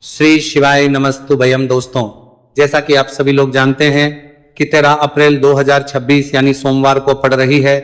श्री शिवाय नमस्तुभयम। दोस्तों, जैसा कि आप सभी लोग जानते हैं कि 13 अप्रैल 2026 यानी सोमवार को पड़ रही है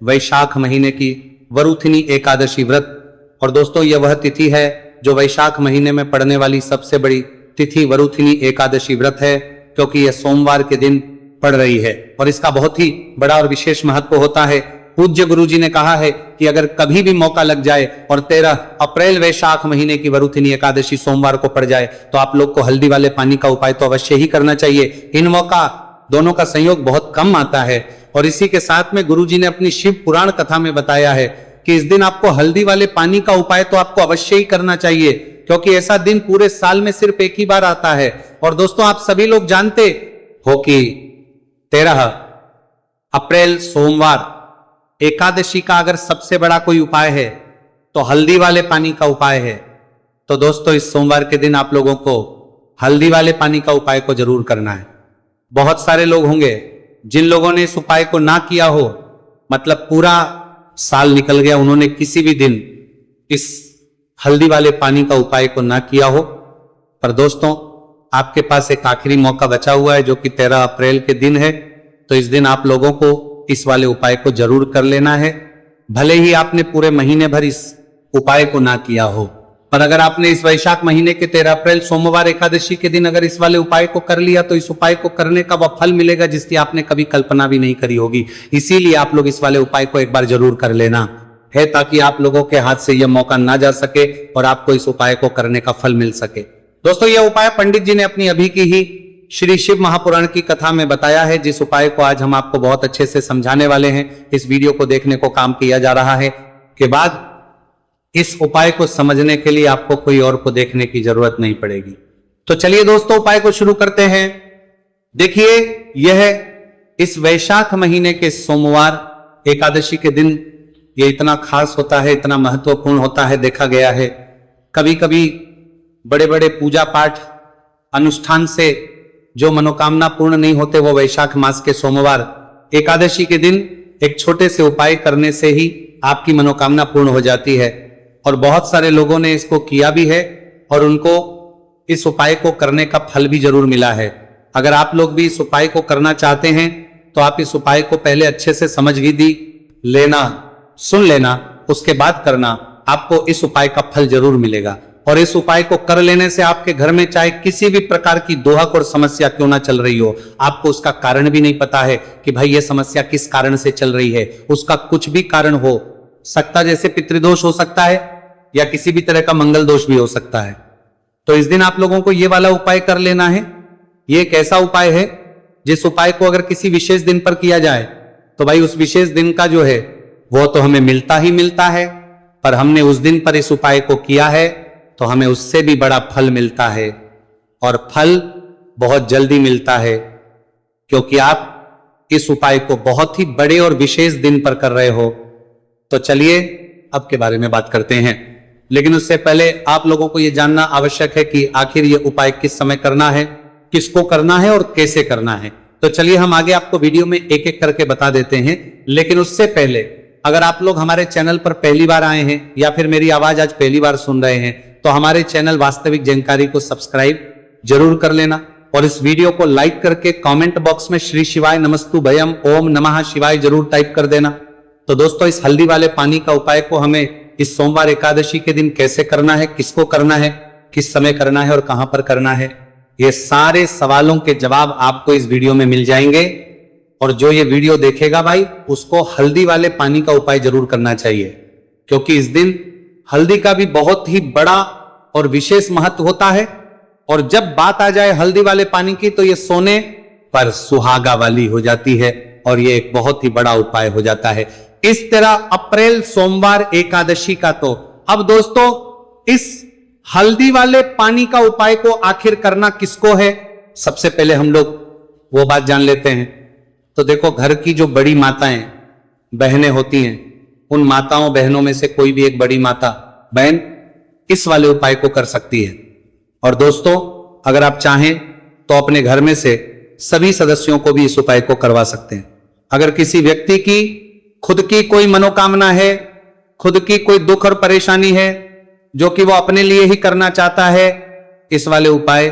वैशाख महीने की वरुथिनी एकादशी व्रत। और दोस्तों, यह वह तिथि है जो वैशाख महीने में पड़ने वाली सबसे बड़ी तिथि वरुथिनी एकादशी व्रत है, क्योंकि यह सोमवार के दिन पड़ रही है और इसका बहुत ही बड़ा और विशेष महत्व होता है। पूज्य गुरु जी ने कहा है कि अगर कभी भी मौका लग जाए और 13 अप्रैल वैशाख महीने की वरुथिनी एकादशी सोमवार को पड़ जाए तो आप लोग को हल्दी वाले पानी का उपाय तो अवश्य ही करना चाहिए। इन मौका दोनों का संयोग बहुत कम आता है और इसी के साथ में गुरु जी ने अपनी शिव पुराण कथा में बताया है कि इस दिन आपको हल्दी वाले पानी का उपाय तो आपको अवश्य ही करना चाहिए, क्योंकि ऐसा दिन पूरे साल में सिर्फ एक ही बार आता है। और दोस्तों, आप सभी लोग जानते हो कि 13 अप्रैल सोमवार एकादशी का अगर सबसे बड़ा कोई उपाय है तो हल्दी वाले पानी का उपाय है। तो दोस्तों, इस सोमवार के दिन आप लोगों को हल्दी वाले पानी का उपाय को जरूर करना है। बहुत सारे लोग होंगे जिन लोगों ने इस उपाय को ना किया हो, मतलब पूरा साल निकल गया, उन्होंने किसी भी दिन इस हल्दी वाले पानी का उपाय को ना किया हो। पर दोस्तों, आपके पास एक आखिरी मौका बचा हुआ है जो कि 13 अप्रैल के दिन है। तो इस दिन आप लोगों को इस वाले उपाय को जरूर कर लेना है, भले ही आपने पूरे महीने भर इस उपाय को ना किया हो। पर अगर आपने इस वैशाख महीने के 13 अप्रैल सोमवार एकादशी के दिन अगर इस वाले उपाय को कर लिया तो इस उपाय को करने का वह फल मिलेगा जिसकी आपने कभी कल्पना भी नहीं करी होगी। इसीलिए आप लोग इस वाले उपाय को एक बार जरूर कर लेना है, ताकि आप लोगों के हाथ से यह मौका ना जा सके और आपको इस उपाय को करने का फल मिल सके। दोस्तों, यह उपाय पंडित जी ने अपनी अभी की ही श्री शिव महापुराण की कथा में बताया है, जिस उपाय को आज हम आपको बहुत अच्छे से समझाने वाले हैं। इस वीडियो को देखने को काम किया जा रहा है के बाद इस उपाय को समझने के लिए आपको कोई और को देखने की जरूरत नहीं पड़ेगी। तो चलिए दोस्तों, उपाय को शुरू करते हैं। देखिए, यह इस वैशाख महीने के सोमवार एकादशी के दिन ये इतना खास होता है, इतना महत्वपूर्ण होता है। देखा गया है कभी कभी बड़े बड़े पूजा पाठ अनुष्ठान से जो मनोकामना पूर्ण नहीं होते, वो वैशाख मास के सोमवार एकादशी के दिन एक छोटे से उपाय करने से ही आपकी मनोकामना पूर्ण हो जाती है। और बहुत सारे लोगों ने इसको किया भी है और उनको इस उपाय को करने का फल भी जरूर मिला है। अगर आप लोग भी इस उपाय को करना चाहते हैं तो आप इस उपाय को पहले अच्छे से समझ भी लेना, सुन लेना, उसके बाद करना, आपको इस उपाय का फल जरूर मिलेगा। और इस उपाय को कर लेने से आपके घर में चाहे किसी भी प्रकार की दोहक और समस्या क्यों ना चल रही हो, आपको उसका कारण भी नहीं पता है कि भाई ये समस्या किस कारण से चल रही है, उसका कुछ भी कारण हो सकता, जैसे पितृदोष हो सकता है या किसी भी तरह का मंगल दोष भी हो सकता है। तो इस दिन आप लोगों को ये वाला उपाय कर लेना है। ये एक ऐसा उपाय है जिस उपाय को अगर किसी विशेष दिन पर किया जाए तो भाई उस विशेष दिन का जो है वो तो हमें मिलता ही मिलता है, पर हमने उस दिन पर इस उपाय को किया है तो हमें उससे भी बड़ा फल मिलता है। और फल बहुत जल्दी मिलता है, क्योंकि आप इस उपाय को बहुत ही बड़े और विशेष दिन पर कर रहे हो। तो चलिए अब के बारे में बात करते हैं, लेकिन उससे पहले आप लोगों को यह जानना आवश्यक है कि आखिर यह उपाय किस समय करना है, किसको करना है और कैसे करना है। तो चलिए हम आगे आपको वीडियो में एक एक करके बता देते हैं। लेकिन उससे पहले अगर आप लोग हमारे चैनल पर पहली बार आए हैं या फिर मेरी आवाज आज पहली बार सुन रहे हैं तो हमारे चैनल वास्तविक जानकारी को सब्सक्राइब जरूर कर लेना और इस वीडियो को लाइक करके कमेंट बॉक्स में श्री शिवाय नमस्तुभयम ओम नमः शिवाय जरूर टाइप कर देना। तो दोस्तों, इस हल्दी वाले पानी का उपाय को हमें इस सोमवार एकादशी के दिन कैसे करना है, किसको करना है, किस समय करना है और कहां पर करना है, ये सारे सवालों के जवाब आपको इस वीडियो में मिल जाएंगे। और जो ये वीडियो देखेगा भाई, उसको हल्दी वाले पानी का उपाय जरूर करना चाहिए, क्योंकि इस दिन हल्दी का भी बहुत ही बड़ा और विशेष महत्व होता है। और जब बात आ जाए हल्दी वाले पानी की तो ये सोने पर सुहागा वाली हो जाती है और ये एक बहुत ही बड़ा उपाय हो जाता है इस 13 अप्रैल सोमवार एकादशी का। तो अब दोस्तों, इस हल्दी वाले पानी का उपाय को आखिर करना किसको है, सबसे पहले हम लोग वो बात जान लेते हैं। तो देखो, घर की जो बड़ी माताएं बहनें होती हैं, उन माताओं बहनों में से कोई भी एक बड़ी माता बहन इस वाले उपाय को कर सकती है। और दोस्तों, अगर आप चाहें तो अपने घर में से सभी सदस्यों को भी इस उपाय को करवा सकते हैं। अगर किसी व्यक्ति की खुद की कोई मनोकामना है, खुद की कोई दुख और परेशानी है जो कि वो अपने लिए ही करना चाहता है, इस वाले उपाय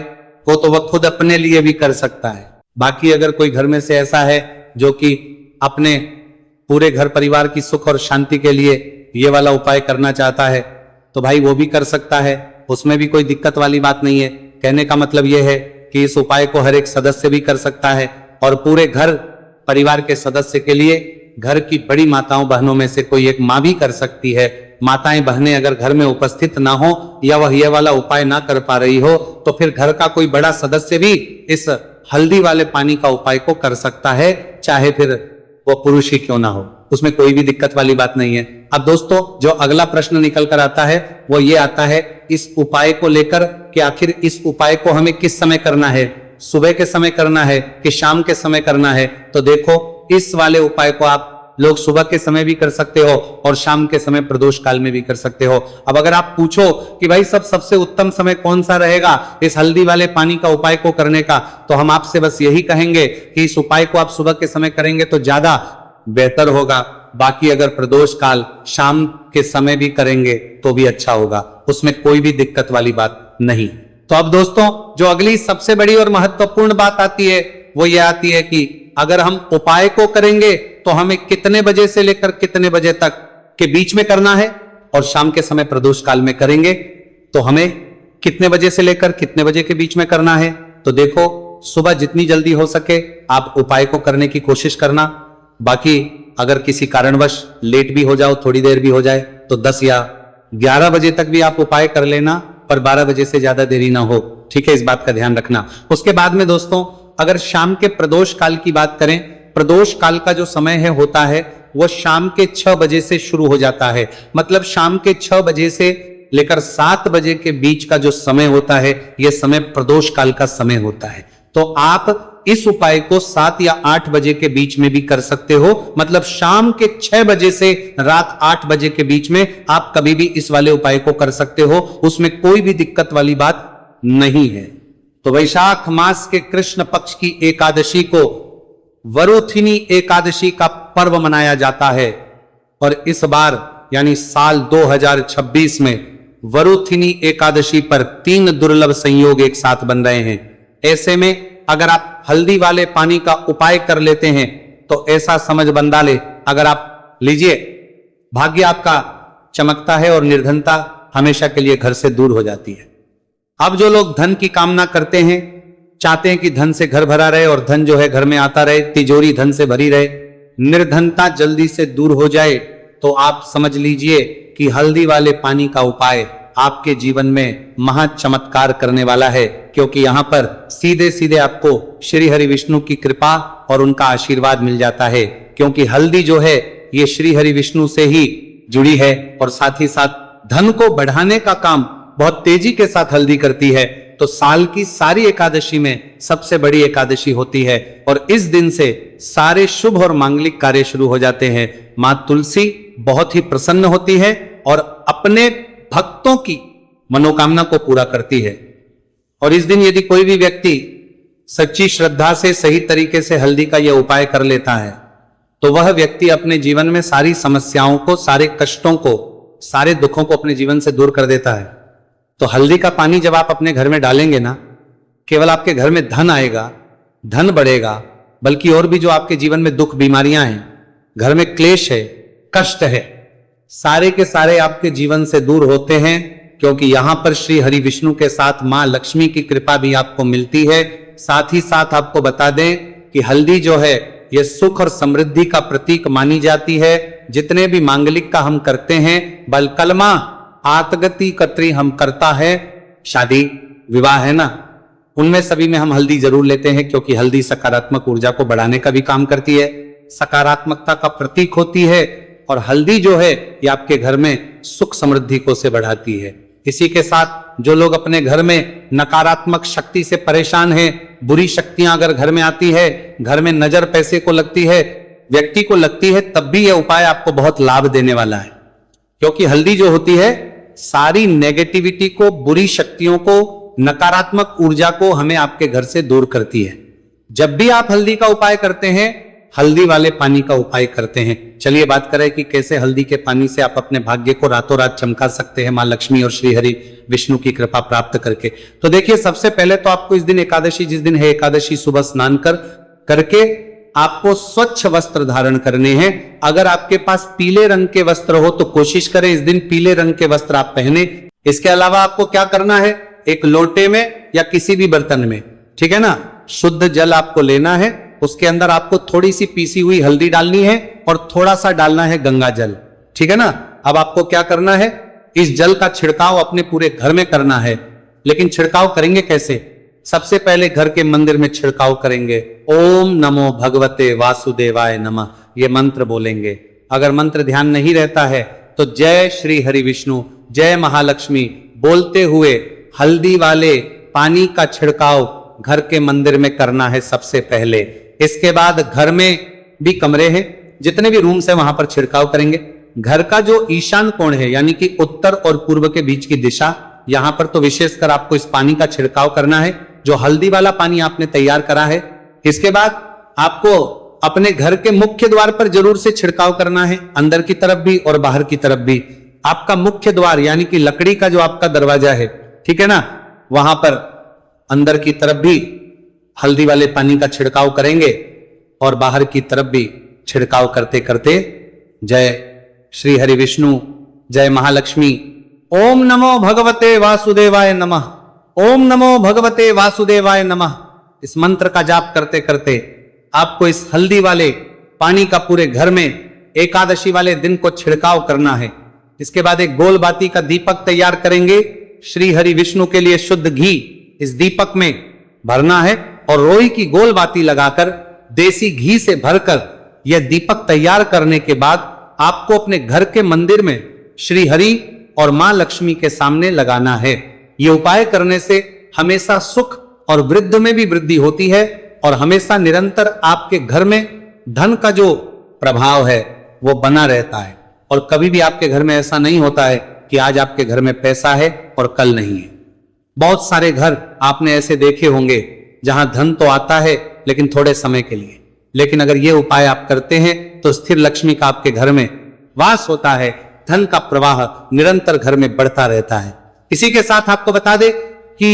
को तो वह खुद अपने लिए भी कर सकता है। बाकी अगर कोई घर में से ऐसा है जो कि अपने पूरे घर परिवार की सुख और शांति के लिए ये वाला उपाय करना चाहता है तो भाई वो भी कर सकता है, उसमें भी कोई दिक्कत वाली बात नहीं है। कहने का मतलब ये है कि इस उपाय को हर एक सदस्य भी कर सकता है और पूरे घर परिवार के सदस्य के लिए घर की बड़ी माताओं बहनों में से कोई एक माँ भी कर सकती है। माताएं बहनें अगर घर में उपस्थित ना हो या वह ये वाला उपाय ना कर पा रही हो तो फिर घर का कोई बड़ा सदस्य भी इस हल्दी वाले पानी का उपाय को कर सकता है, चाहे फिर वो पुरुष ही क्यों ना हो, उसमें कोई भी दिक्कत वाली बात नहीं है। अब दोस्तों जो अगला प्रश्न निकल कर आता है वो ये आता है इस उपाय को लेकर कि आखिर इस उपाय को हमें किस समय करना है, सुबह के समय करना है कि शाम के समय करना है। तो देखो इस वाले उपाय को आप लोग सुबह के समय भी कर सकते हो और शाम के समय प्रदोष काल में भी कर सकते हो। अब अगर आप पूछो कि भाई सबसे उत्तम समय कौन सा रहेगा इस हल्दी वाले पानी का उपाय को करने का, तो हम आपसे बस यही कहेंगे कि इस उपाय को आप सुबह के समय करेंगे तो ज्यादा बेहतर होगा। बाकी अगर प्रदोष काल शाम के समय भी करेंगे तो भी अच्छा होगा, उसमें कोई भी दिक्कत वाली बात नहीं। तो अब दोस्तों जो अगली सबसे बड़ी और महत्वपूर्ण बात आती है वो ये आती है कि अगर हम उपाय को करेंगे तो हमें कितने बजे से लेकर कितने बजे तक के बीच में करना है, और शाम के समय प्रदोष काल में करेंगे तो हमें कितने बजे से लेकर कितने बजे के बीच में करना है। तो देखो सुबह जितनी जल्दी हो सके आप उपाय को करने की कोशिश करना। बाकी अगर किसी कारणवश लेट भी हो जाओ, थोड़ी देर भी हो जाए, तो 10 या 11 बजे तक भी आप उपाय कर लेना, पर 12 बजे से ज्यादा देरी ना हो, ठीक है, इस बात का ध्यान रखना। उसके बाद में दोस्तों अगर शाम के प्रदोष काल की बात करें, प्रदोष काल का जो समय है होता है वो शाम के 6 बजे से शुरू हो जाता है। मतलब शाम के 6 बजे से लेकर 7 बजे के बीच का जो समय होता है यह समय प्रदोष काल का समय होता है। तो आप इस उपाय को 7 या 8 बजे के बीच में भी कर सकते हो। मतलब शाम के 6 बजे से रात 8 बजे के बीच में आप कभी भी इस वाले उपाय को कर सकते हो, उसमें कोई भी दिक्कत वाली बात नहीं है। तो वैशाख मास के कृष्ण पक्ष की एकादशी को वरुथिनी एकादशी का पर्व मनाया जाता है और इस बार यानी साल 2026 में वरुथिनी एकादशी पर 3 दुर्लभ संयोग एक साथ बन रहे हैं। ऐसे में अगर आप हल्दी वाले पानी का उपाय कर लेते हैं तो ऐसा समझ बंदा ले, अगर आप लीजिए भाग्य आपका चमकता है और निर्धनता हमेशा के लिए घर से दूर हो जाती है। अब जो लोग धन की कामना करते हैं, चाहते हैं कि धन से घर भरा रहे और धन जो है घर में आता रहे, तिजोरी धन से भरी रहे, निर्धनता जल्दी से दूर हो जाए, तो आप समझ लीजिए कि हल्दी वाले पानी का उपाय आपके जीवन में महा चमत्कार करने वाला है। क्योंकि यहां पर सीधे सीधे आपको श्री हरि विष्णु की कृपा और उनका आशीर्वाद मिल जाता है। क्योंकि हल्दी जो है ये श्री हरि विष्णु से ही जुड़ी है और साथ ही साथ धन को बढ़ाने का काम बहुत तेजी के साथ हल्दी करती है। तो साल की सारी एकादशी में सबसे बड़ी एकादशी होती है और इस दिन से सारे शुभ और मांगलिक कार्य शुरू हो जाते हैं। मां तुलसी बहुत ही प्रसन्न होती है और अपने भक्तों की मनोकामना को पूरा करती है। और इस दिन यदि कोई भी व्यक्ति सच्ची श्रद्धा से सही तरीके से हल्दी का यह उपाय कर लेता है तो वह व्यक्ति अपने जीवन में सारी समस्याओं को, सारे कष्टों को, सारे दुखों को अपने जीवन से दूर कर देता है। तो हल्दी का पानी जब आप अपने घर में डालेंगे ना, केवल आपके घर में धन आएगा, धन बढ़ेगा, बल्कि और भी जो आपके जीवन में दुख बीमारियां हैं, घर में क्लेश है, कष्ट है, सारे के सारे आपके जीवन से दूर होते हैं। क्योंकि यहां पर श्री हरि विष्णु के साथ मां लक्ष्मी की कृपा भी आपको मिलती है। साथ ही साथ आपको बता दें कि हल्दी जो है यह सुख और समृद्धि का प्रतीक मानी जाती है। जितने भी मांगलिक का हम करते हैं, बल कलमा आतगति कतरी हम करता है, शादी विवाह है ना, उनमें सभी में हम हल्दी जरूर लेते हैं। क्योंकि हल्दी सकारात्मक ऊर्जा को बढ़ाने का भी काम करती है, सकारात्मकता का प्रतीक होती है और हल्दी जो है ये आपके घर में सुख समृद्धि को से बढ़ाती है। इसी के साथ जो लोग अपने घर में नकारात्मक शक्ति से परेशान हैं, बुरी शक्तियां अगर घर में आती है, घर में नजर पैसे को लगती है, व्यक्ति को लगती है, तब भी यह उपाय आपको बहुत लाभ देने वाला है। क्योंकि हल्दी जो होती है सारी नेगेटिविटी को, बुरी शक्तियों को, नकारात्मक ऊर्जा को हमें आपके घर से दूर करती है। जब भी आप हल्दी का उपाय करते हैं, हल्दी वाले पानी का उपाय करते हैं। चलिए बात करें कि कैसे हल्दी के पानी से आप अपने भाग्य को रातों रात चमका सकते हैं मां लक्ष्मी और श्री हरि विष्णु की कृपा प्राप्त करके। तो देखिए, सबसे पहले तो आपको इस दिन एकादशी, जिस दिन है एकादशी, सुबह स्नान करके आपको स्वच्छ वस्त्र धारण करने हैं। अगर आपके पास पीले रंग के वस्त्र हो तो कोशिश करें इस दिन पीले रंग के वस्त्र आप पहने। इसके अलावा आपको क्या करना है, एक लोटे में या किसी भी बर्तन में, ठीक है ना, शुद्ध जल आपको लेना है। उसके अंदर आपको थोड़ी सी पीसी हुई हल्दी डालनी है और थोड़ा सा डालना है गंगा जल, ठीक है ना। अब आपको क्या करना है, इस जल का छिड़काव अपने पूरे घर में करना है। लेकिन छिड़काव करेंगे कैसे? सबसे पहले घर के मंदिर में छिड़काव करेंगे। ओम नमो भगवते वासुदेवाय नमः, ये मंत्र बोलेंगे। अगर मंत्र ध्यान नहीं रहता है तो जय श्री हरि विष्णु, जय महालक्ष्मी बोलते हुए हल्दी वाले पानी का छिड़काव घर के मंदिर में करना है सबसे पहले। इसके बाद घर में भी कमरे हैं, जितने भी रूम्स हैं वहां पर छिड़काव करेंगे। घर का जो ईशान कोण है, यानी कि उत्तर और पूर्व के बीच की दिशा, यहां पर तो विशेषकर आपको इस पानी का छिड़काव करना है, जो हल्दी वाला पानी आपने तैयार करा है। इसके बाद आपको अपने घर के मुख्य द्वार पर जरूर से छिड़काव करना है, अंदर की तरफ भी और बाहर की तरफ भी। आपका मुख्य द्वार यानी कि लकड़ी का जो आपका दरवाजा है, ठीक है ना, वहां पर अंदर की तरफ भी हल्दी वाले पानी का छिड़काव करेंगे और बाहर की तरफ भी छिड़काव करते करते जय श्री हरि विष्णु, जय महालक्ष्मी, ओम नमो भगवते वासुदेवाय नमः, ओम नमो भगवते वासुदेवाय नमः, इस मंत्र का जाप करते करते आपको इस हल्दी वाले पानी का पूरे घर में एकादशी वाले दिन को छिड़काव करना है। इसके बाद एक गोल बाती का दीपक तैयार करेंगे। श्री हरि विष्णु के लिए शुद्ध घी इस दीपक में भरना है और रोई की गोल बाती लगाकर देसी घी से भरकर यह दीपक तैयार करने के बाद आपको अपने घर के मंदिर में श्री हरि और मां लक्ष्मी के सामने लगाना है। यह उपाय करने से हमेशा सुख और वृद्धि में भी वृद्धि होती है और हमेशा निरंतर आपके घर में धन का जो प्रभाव है वो बना रहता है। और कभी भी आपके घर में ऐसा नहीं होता है कि आज आपके घर में पैसा है और कल नहीं है। बहुत सारे घर आपने ऐसे देखे होंगे जहां धन तो आता है लेकिन थोड़े समय के लिए, लेकिन अगर ये उपाय आप करते हैं तो स्थिर लक्ष्मी का आपके घर में वास होता है, धन का प्रवाह निरंतर घर में बढ़ता रहता है। इसी के साथ आपको बता दे कि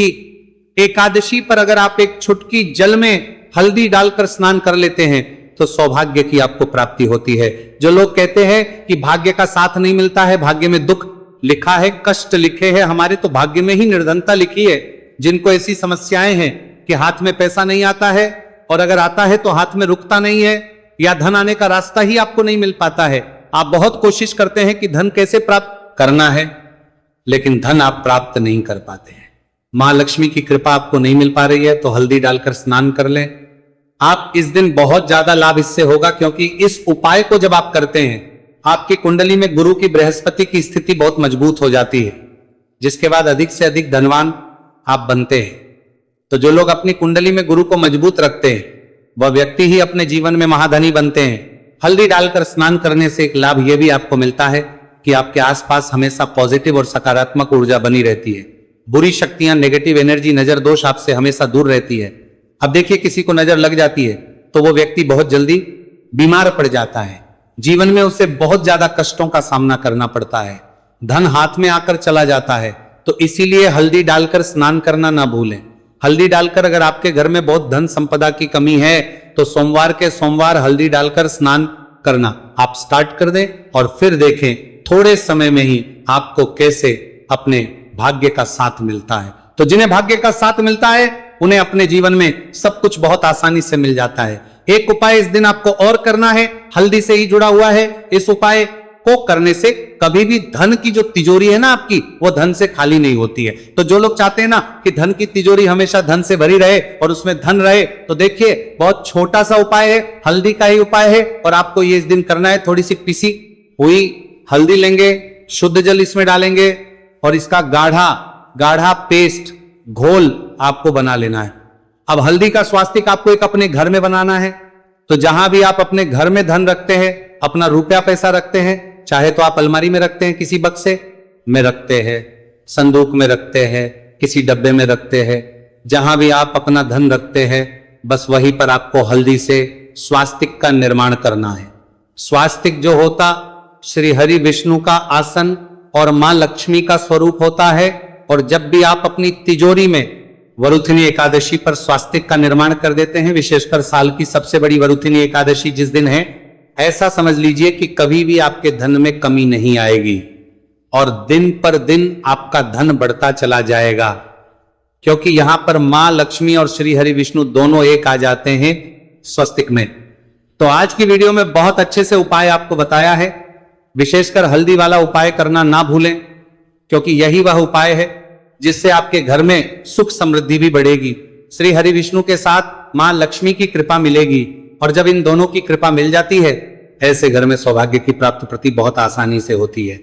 एकादशी पर अगर आप एक चुटकी जल में हल्दी डालकर स्नान कर लेते हैं तो सौभाग्य की आपको प्राप्ति होती है। जो लोग कहते हैं कि भाग्य का साथ नहीं मिलता है, भाग्य में दुख लिखा है, कष्ट लिखे हैं, हमारे तो भाग्य में ही निर्धनता लिखी है। जिनको ऐसी समस्याएं हैं कि हाथ में पैसा नहीं आता है और अगर आता है तो हाथ में रुकता नहीं है या धन आने का रास्ता ही आपको नहीं मिल पाता है। आप बहुत कोशिश करते हैं कि धन कैसे प्राप्त करना है, लेकिन धन आप प्राप्त नहीं कर पाते हैं। मां लक्ष्मी की कृपा आपको नहीं मिल पा रही है तो हल्दी डालकर स्नान कर लें। आप इस दिन बहुत ज्यादा लाभ इससे होगा, क्योंकि इस उपाय को जब आप करते हैं आपकी कुंडली में गुरु की, बृहस्पति की स्थिति बहुत मजबूत हो जाती है, जिसके बाद अधिक से अधिक धनवान आप बनते हैं। तो जो लोग अपनी कुंडली में गुरु को मजबूत रखते हैं वह व्यक्ति ही अपने जीवन में महाधनी बनते हैं। हल्दी डालकर स्नान करने से एक लाभ यह भी आपको मिलता है कि आपके आसपास हमेशा पॉजिटिव और सकारात्मक ऊर्जा बनी रहती है। बुरी शक्तियां, नेगेटिव एनर्जी, नजर दोष आपसे हमेशा दूर रहती है। अब देखिए, किसी को नजर लग जाती है तो वो व्यक्ति बहुत जल्दी बीमार पड़ जाता है, जीवन में उसे बहुत ज्यादा कष्टों का सामना करना पड़ता है, धन हाथ में आकर चला जाता है। तो इसीलिए हल्दी डालकर स्नान करना ना भूलें। हल्दी डालकर अगर आपके घर में बहुत धन संपदा की कमी है तो सोमवार के सोमवार हल्दी डालकर स्नान करना आप स्टार्ट कर दें और फिर देखें थोड़े समय में ही आपको कैसे अपने भाग्य का साथ मिलता है। तो जिन्हें भाग्य का साथ मिलता है उन्हें अपने जीवन में सब कुछ बहुत आसानी से मिल जाता है। एक उपाय इस दिन आपको और करना है, हल्दी से ही जुड़ा हुआ है। इस उपाय को करने से कभी भी धन की जो तिजोरी है ना आपकी, वो धन से खाली नहीं होती है। तो जो लोग चाहते हैं ना कि धन की तिजोरी हमेशा धन से भरी रहे और उसमें धन रहे, तो देखिए बहुत छोटा सा उपाय है, हल्दी का ही उपाय है और आपको ये इस दिन करना है। थोड़ी सी पिसी हुई हल्दी लेंगे, शुद्ध जल इसमें डालेंगे और इसका गाढ़ा गाढ़ा पेस्ट घोल आपको बना लेना है। अब हल्दी का स्वास्तिक आपको एक अपने घर में बनाना है। तो जहां भी आप अपने घर में धन रखते हैं, अपना रुपया पैसा रखते हैं, चाहे तो आप अलमारी में रखते हैं, किसी बक्से में रखते हैं, संदूक में रखते हैं, किसी डब्बे में रखते हैं, जहां भी आप अपना धन रखते हैं बस वहीं पर आपको हल्दी से स्वास्तिक का निर्माण करना है। स्वास्तिक जो होता श्री हरि विष्णु का आसन और मां लक्ष्मी का स्वरूप होता है, और जब भी आप अपनी तिजोरी में वरुथिनी एकादशी पर स्वास्तिक का निर्माण कर देते हैं, विशेषकर साल की सबसे बड़ी वरुथिनी एकादशी जिस दिन है, ऐसा समझ लीजिए कि कभी भी आपके धन में कमी नहीं आएगी और दिन पर दिन आपका धन बढ़ता चला जाएगा, क्योंकि यहां पर मां लक्ष्मी और श्री हरि विष्णु दोनों एक आ जाते हैं स्वस्तिक में। तो आज की वीडियो में बहुत अच्छे से उपाय आपको बताया है। विशेषकर हल्दी वाला उपाय करना ना भूलें, क्योंकि यही वह उपाय है जिससे आपके घर में सुख समृद्धि भी बढ़ेगी, श्री हरि विष्णु के साथ मां लक्ष्मी की कृपा मिलेगी, और जब इन दोनों की कृपा मिल जाती है, ऐसे घर में सौभाग्य की प्राप्ति बहुत आसानी से होती है,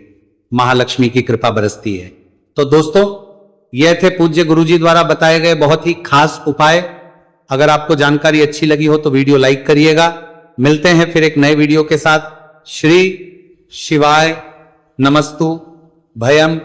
महालक्ष्मी की कृपा बरसती है। तो दोस्तों, यह थे पूज्य गुरुजी द्वारा बताए गए बहुत ही खास उपाय। अगर आपको जानकारी अच्छी लगी हो तो वीडियो लाइक करिएगा। मिलते हैं फिर एक नए वीडियो के साथ। श्री शिवाय नमस्तु भयम